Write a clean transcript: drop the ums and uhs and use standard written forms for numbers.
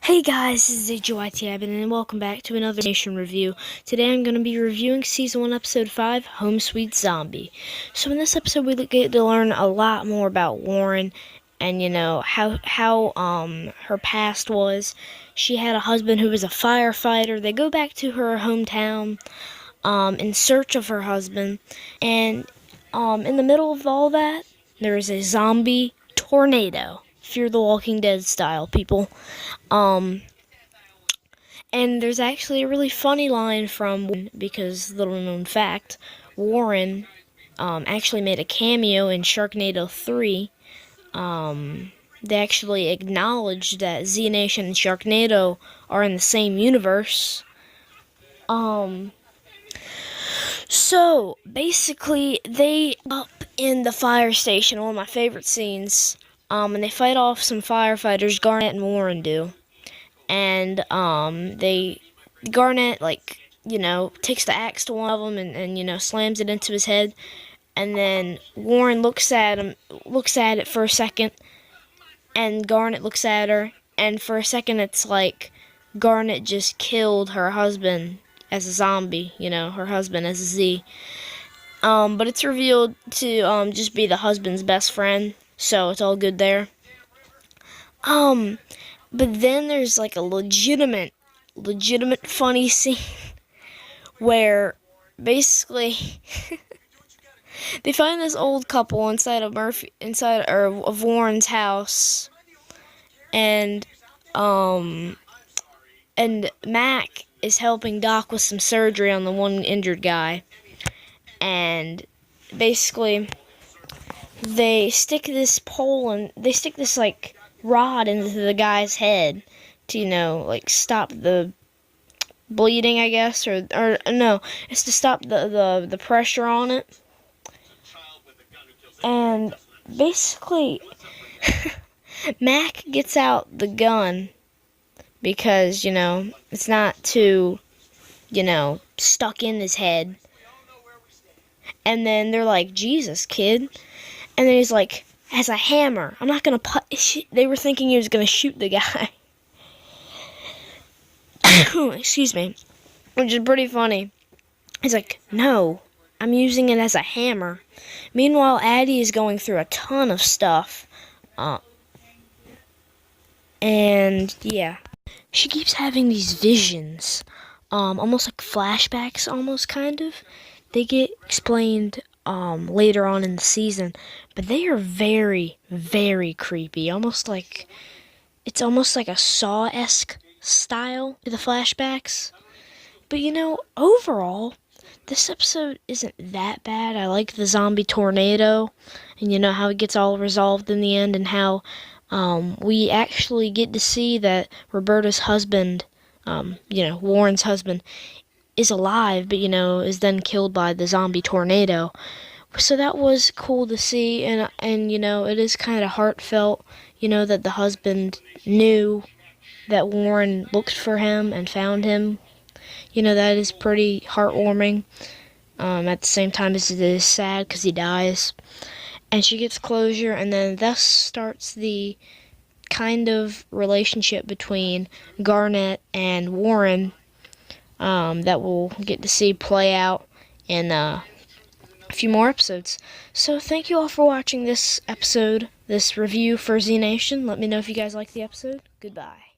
Hey guys, this is HYT and welcome back to another Nation review. Today I'm going to be reviewing Season 1, Episode 5, Home Sweet Zombie. So in this episode we get to learn a lot more about Warren and, how her past was. She had a husband who was a firefighter. They go back to her hometown in search of her husband. And in the middle of all that, there is a zombie tornado. Fear the Walking Dead style, people. And there's actually a really funny line from, because little known fact, Warren actually made a cameo in Sharknado 3. They actually acknowledged that Z Nation and Sharknado are in the same universe. So basically they up in the fire station, one of my favorite scenes, and they fight off some firefighters. Garnet and Warren do. And Garnet, takes the axe to one of them and slams it into his head. And then Warren looks at it for a second, and Garnet looks at her, and for a second it's like Garnet just killed her husband as a zombie, her husband as a Z. But it's revealed to just be the husband's best friend, so it's all good there. But then there's like a legitimate funny scene where basically they find this old couple inside of Warren's house, and Mac is helping Doc with some surgery on the one injured guy, and basically they stick this rod into the guy's head to, stop the bleeding, I guess, or no, it's to stop the pressure on it. And basically, Mac gets out the gun because, it's not too, stuck in his head. And then they're like, Jesus, kid. And then he's like, as a hammer. I'm not going to they were thinking he was going to shoot the guy. Excuse me. Which is pretty funny. He's like, no, I'm using it as a hammer. Meanwhile, Addie is going through a ton of stuff. And, yeah. She keeps having these visions. Almost like flashbacks, almost, kind of. They get explained later on in the season, but they are very, very creepy. It's almost like a Saw-esque style to the flashbacks. But overall, this episode isn't that bad. I like the zombie tornado, and how it gets all resolved in the end, and how we actually get to see that Roberta's husband, Warren's husband, is alive, but is then killed by the zombie tornado. So that was cool to see, and it is kind of heartfelt, that the husband knew that Warren looked for him and found him. That is pretty heartwarming. At the same time as it is sad because he dies. And she gets closure, and then thus starts the kind of relationship between Garnet and Warren that we'll get to see play out in a few more episodes. So thank you all for watching this episode, this review for Z Nation. Let me know if you guys like the episode. Goodbye.